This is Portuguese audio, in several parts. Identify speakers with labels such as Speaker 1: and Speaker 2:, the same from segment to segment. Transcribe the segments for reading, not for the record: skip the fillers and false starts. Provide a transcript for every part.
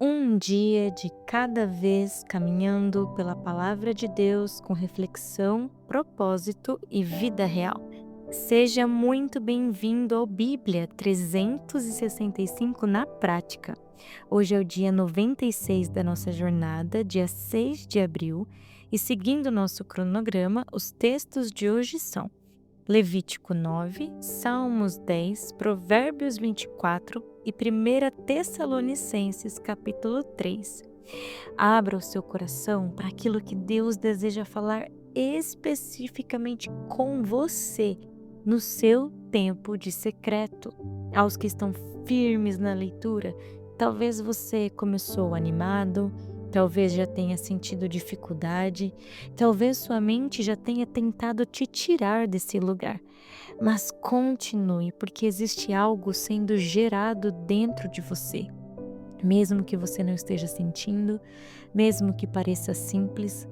Speaker 1: Um dia de cada vez caminhando pela palavra de Deus com reflexão, propósito e vida real. Seja muito bem-vindo ao Bíblia 365 na prática. Hoje é o dia 96 da nossa jornada, dia 6 de abril, e seguindo nosso cronograma, os textos de hoje são Levítico 9, Salmos 10, Provérbios 24 e 1 Tessalonicenses capítulo 3. Abra o seu coração para aquilo que Deus deseja falar especificamente com você no seu tempo de secreto. Aos que estão firmes na leitura, talvez você começou animado, talvez já tenha sentido dificuldade, talvez sua mente já tenha tentado te tirar desse lugar. Mas continue, porque existe algo sendo gerado dentro de você. Mesmo que você não esteja sentindo, mesmo que pareça simples,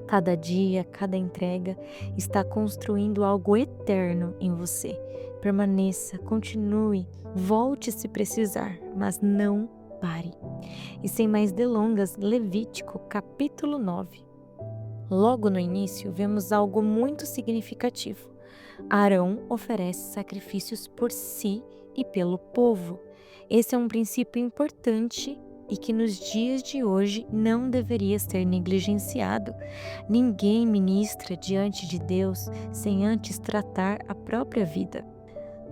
Speaker 1: cada dia, cada entrega está construindo algo eterno em você. Permaneça, continue, volte se precisar, mas não pare. E sem mais delongas, Levítico capítulo 9. Logo no início, vemos algo muito significativo. Arão oferece sacrifícios por si e pelo povo. Esse é um princípio importante e que nos dias de hoje não deveria ser negligenciado. Ninguém ministra diante de Deus sem antes tratar a própria vida.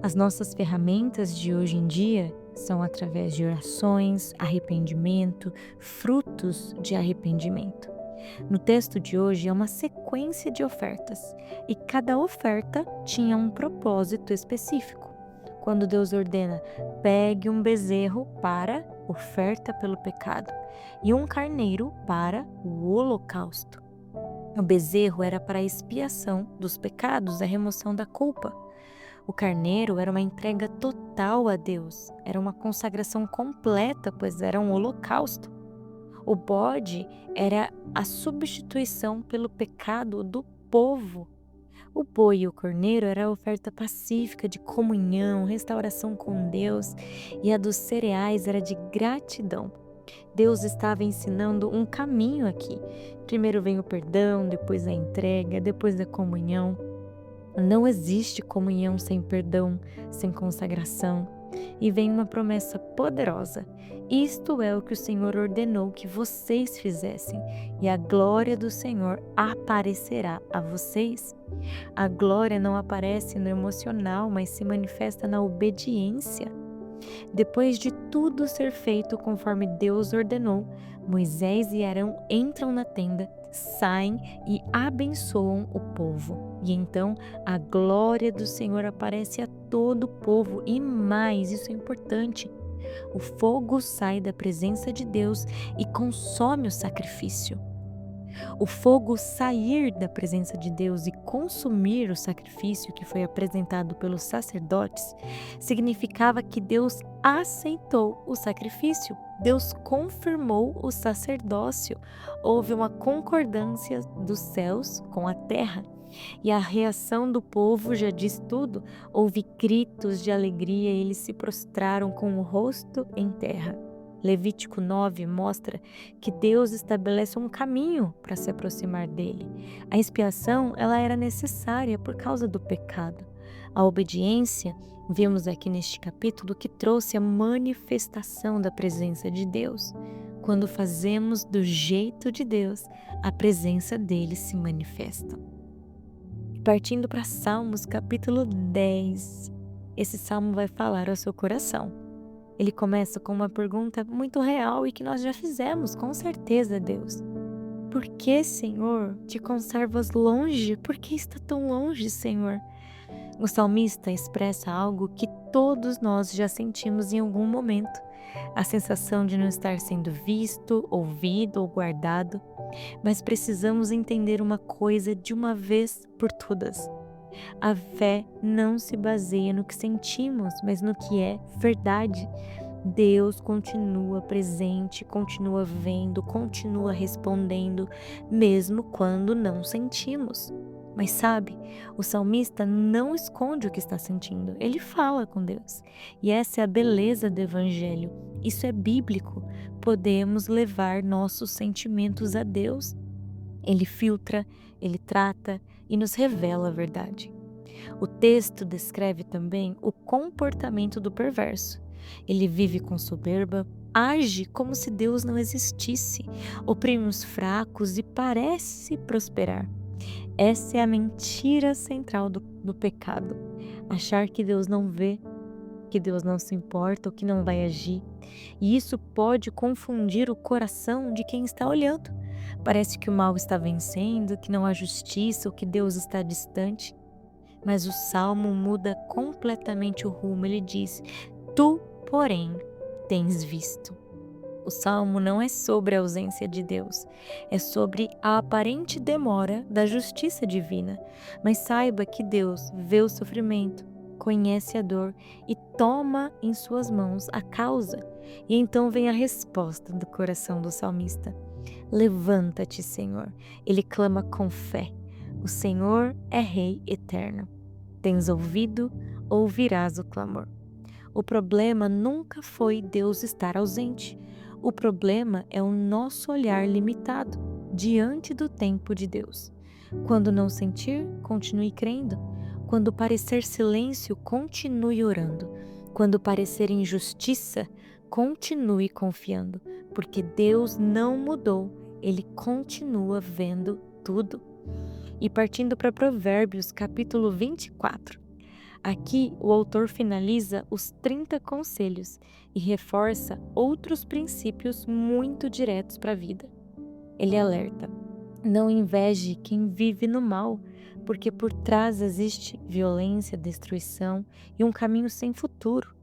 Speaker 1: As nossas ferramentas de hoje em dia são através de orações, arrependimento, frutos de arrependimento. No texto de hoje é uma sequência de ofertas e cada oferta tinha um propósito específico. Quando Deus ordena, pegue um bezerro para oferta pelo pecado e um carneiro para o holocausto. O bezerro era para a expiação dos pecados, a remoção da culpa. O carneiro era uma entrega total a Deus, era uma consagração completa, pois era um holocausto. O bode era a substituição pelo pecado do povo. O boi e o cordeiro era a oferta pacífica de comunhão, restauração com Deus, e a dos cereais era de gratidão. Deus estava ensinando um caminho aqui. Primeiro vem o perdão, depois a entrega, depois a comunhão. Não existe comunhão sem perdão, sem consagração. E vem uma promessa poderosa. Isto é o que o Senhor ordenou que vocês fizessem, e a glória do Senhor aparecerá a vocês. A glória não aparece no emocional, mas se manifesta na obediência. Depois de tudo ser feito conforme Deus ordenou, Moisés e Arão entram na tenda, saem e abençoam o povo. E então a glória do Senhor aparece a todo o povo. E mais, isso é importante, o fogo sai da presença de Deus e consome o sacrifício. O fogo sair da presença de Deus e consumir o sacrifício que foi apresentado pelos sacerdotes significava que Deus aceitou o sacrifício. Deus confirmou o sacerdócio. Houve uma concordância dos céus com a terra. E a reação do povo já diz tudo. Houve gritos de alegria e eles se prostraram com o rosto em terra. Levítico 9 mostra que Deus estabelece um caminho para se aproximar dele. A expiação, ela era necessária por causa do pecado. A obediência, vemos aqui neste capítulo, que trouxe a manifestação da presença de Deus. Quando fazemos do jeito de Deus, a presença dele se manifesta. Partindo para Salmos capítulo 10, esse salmo vai falar ao seu coração. Ele começa com uma pergunta muito real e que nós já fizemos, com certeza, Deus. Por que, Senhor, te conservas longe? Por que está tão longe, Senhor? O salmista expressa algo que todos nós já sentimos em algum momento. A sensação de não estar sendo visto, ouvido ou guardado. Mas precisamos entender uma coisa de uma vez por todas. A fé não se baseia no que sentimos, mas no que é verdade. Deus continua presente, continua vendo, continua respondendo, mesmo quando não sentimos. Mas sabe, o salmista não esconde o que está sentindo, ele fala com Deus. E essa é a beleza do Evangelho. Isso é bíblico. Podemos levar nossos sentimentos a Deus. Ele filtra, ele trata e nos revela a verdade. O texto descreve também o comportamento do perverso. Ele vive com soberba, age como se Deus não existisse, oprime os fracos e parece prosperar. Essa é a mentira central do pecado. Achar que Deus não vê, que Deus não se importa ou que não vai agir. E isso pode confundir o coração de quem está olhando. Parece que o mal está vencendo, que não há justiça ou que Deus está distante. Mas o Salmo muda completamente o rumo. Ele diz: Tu, porém, tens visto. O Salmo não é sobre a ausência de Deus, é sobre a aparente demora da justiça divina. Mas saiba que Deus vê o sofrimento, conhece a dor e toma em suas mãos a causa. E então vem a resposta do coração do salmista: Levanta-te, Senhor. Ele clama com fé. O Senhor é Rei eterno. Tens ouvido, ouvirás o clamor. O problema nunca foi Deus estar ausente. O problema é o nosso olhar limitado diante do tempo de Deus. Quando não sentir, continue crendo. Quando parecer silêncio, continue orando. Quando parecer injustiça, continue confiando, porque Deus não mudou, Ele continua vendo tudo. E partindo para Provérbios, capítulo 24. Aqui o autor finaliza os 30 conselhos e reforça outros princípios muito diretos para a vida. Ele alerta: não inveje quem vive no mal, porque por trás existe violência, destruição e um caminho sem futuro.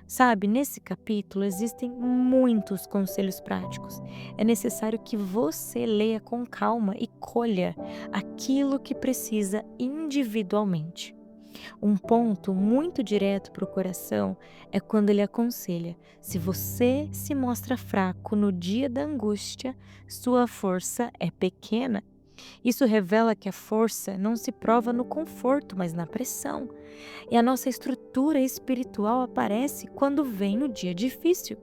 Speaker 1: Sabe, nesse capítulo existem muitos conselhos práticos. É necessário que você leia com calma e colha aquilo que precisa individualmente. Um ponto muito direto para o coração é quando ele aconselha: se você se mostra fraco no dia da angústia, sua força é pequena. Isso revela que a força não se prova no conforto, mas na pressão. E a nossa estrutura espiritual aparece quando vem o dia difícil.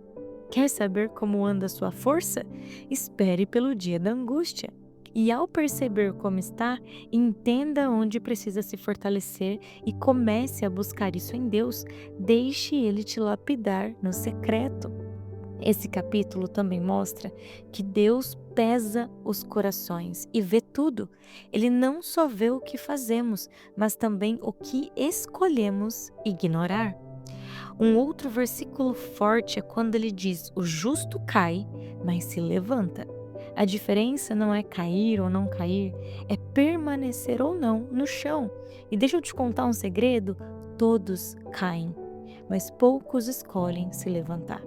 Speaker 1: Quer saber como anda a sua força? Espere pelo dia da angústia. E ao perceber como está, entenda onde precisa se fortalecer e comece a buscar isso em Deus. Deixe Ele te lapidar no secreto. Esse capítulo também mostra que Deus pesa os corações e vê tudo. Ele não só vê o que fazemos, mas também o que escolhemos ignorar. Um outro versículo forte é quando ele diz: o justo cai, mas se levanta. A diferença não é cair ou não cair, é permanecer ou não no chão. E deixa eu te contar um segredo: todos caem, mas poucos escolhem se levantar.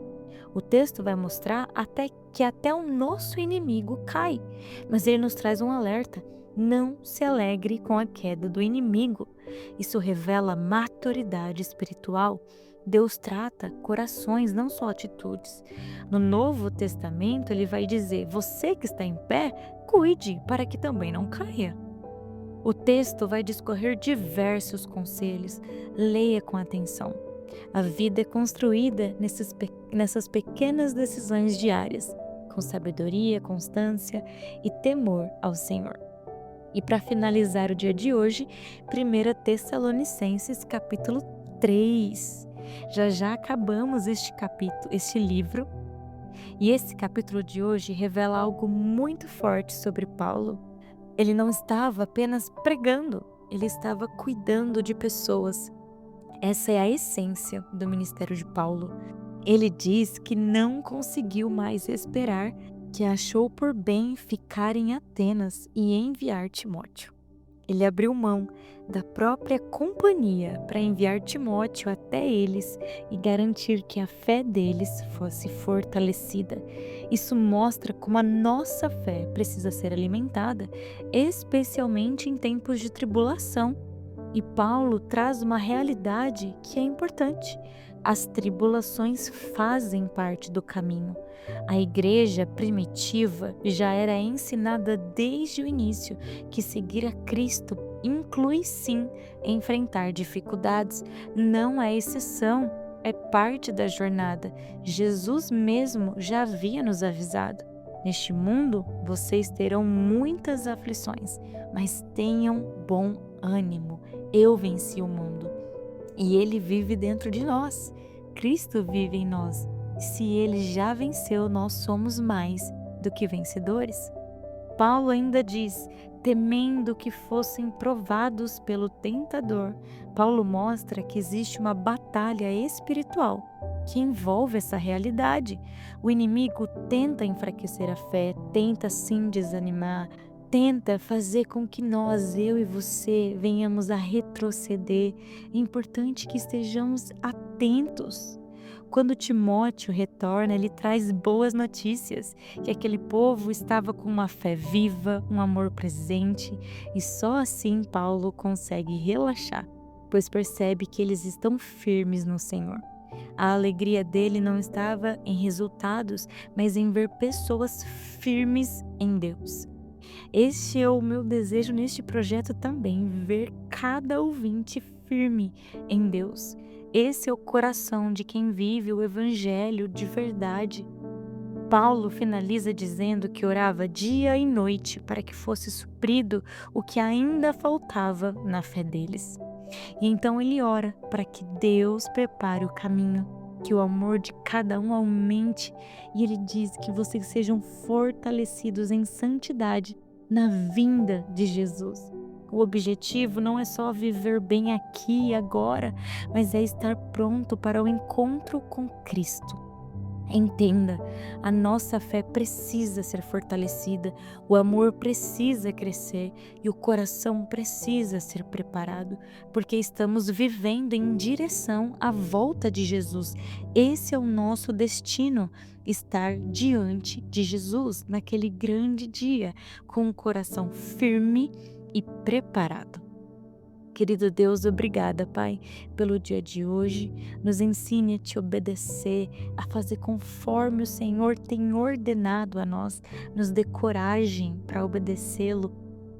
Speaker 1: O texto vai mostrar que até o nosso inimigo cai, mas ele nos traz um alerta: não se alegre com a queda do inimigo. Isso revela maturidade espiritual. Deus trata corações, não só atitudes. No Novo Testamento, ele vai dizer: você que está em pé, cuide para que também não caia. O texto vai discorrer diversos conselhos, leia com atenção. A vida é construída nessas pequenas decisões diárias, com sabedoria, constância e temor ao Senhor. E para finalizar o dia de hoje, 1 Tessalonicenses capítulo 3. Já acabamos este livro, e esse capítulo de hoje revela algo muito forte sobre Paulo. Ele não estava apenas pregando, ele estava cuidando de pessoas. Essa é a essência do ministério de Paulo. Ele diz que não conseguiu mais esperar, que achou por bem ficar em Atenas e enviar Timóteo. Ele abriu mão da própria companhia para enviar Timóteo até eles e garantir que a fé deles fosse fortalecida. Isso mostra como a nossa fé precisa ser alimentada, especialmente em tempos de tribulação. E Paulo traz uma realidade que é importante. As tribulações fazem parte do caminho. A igreja primitiva já era ensinada desde o início que seguir a Cristo inclui sim enfrentar dificuldades, não é exceção, é parte da jornada. Jesus mesmo já havia nos avisado. Neste mundo vocês terão muitas aflições, mas tenham bom ânimo. Eu venci o mundo e ele vive dentro de nós. Cristo vive em nós. Se ele já venceu, nós somos mais do que vencedores. Paulo ainda diz: temendo que fossem provados pelo tentador. Paulo mostra que existe uma batalha espiritual que envolve essa realidade. O inimigo tenta enfraquecer a fé, tenta sim desanimar, tenta fazer com que nós, eu e você, venhamos a retroceder. É importante que estejamos atentos. Quando Timóteo retorna, ele traz boas notícias, que aquele povo estava com uma fé viva, um amor presente, e só assim Paulo consegue relaxar, pois percebe que eles estão firmes no Senhor. A alegria dele não estava em resultados, mas em ver pessoas firmes em Deus. Este é o meu desejo neste projeto também, ver cada ouvinte firme em Deus. Esse é o coração de quem vive o Evangelho de verdade. Paulo finaliza dizendo que orava dia e noite para que fosse suprido o que ainda faltava na fé deles. E então ele ora para que Deus prepare o caminho, que o amor de cada um aumente, e ele diz que vocês sejam fortalecidos em santidade na vinda de Jesus. O objetivo não é só viver bem aqui e agora, mas é estar pronto para o encontro com Cristo. Entenda, a nossa fé precisa ser fortalecida, o amor precisa crescer e o coração precisa ser preparado, porque estamos vivendo em direção à volta de Jesus. Esse é o nosso destino, estar diante de Jesus naquele grande dia, com o coração firme e preparado. Querido Deus, obrigada, Pai, pelo dia de hoje. Nos ensine a te obedecer, a fazer conforme o Senhor tem ordenado a nós. Nos dê coragem para obedecê-lo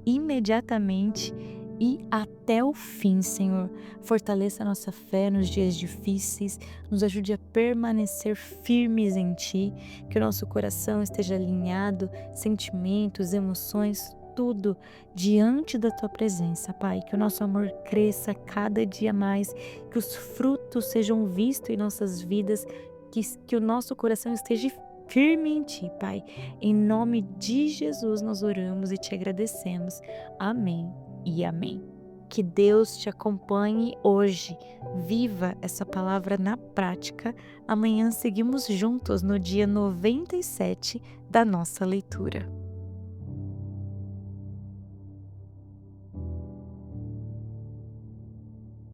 Speaker 1: imediatamente e até o fim, Senhor. Fortaleça a nossa fé nos dias difíceis, nos ajude a permanecer firmes em Ti, que o nosso coração esteja alinhado, sentimentos, emoções, tudo diante da Tua presença, Pai. Que o nosso amor cresça cada dia mais, que os frutos sejam vistos em nossas vidas, que o nosso coração esteja firme em Ti, Pai. Em nome de Jesus nós oramos e Te agradecemos. Amém e amém. Que Deus te acompanhe hoje. Viva essa palavra na prática. Amanhã seguimos juntos no dia 97 da nossa leitura.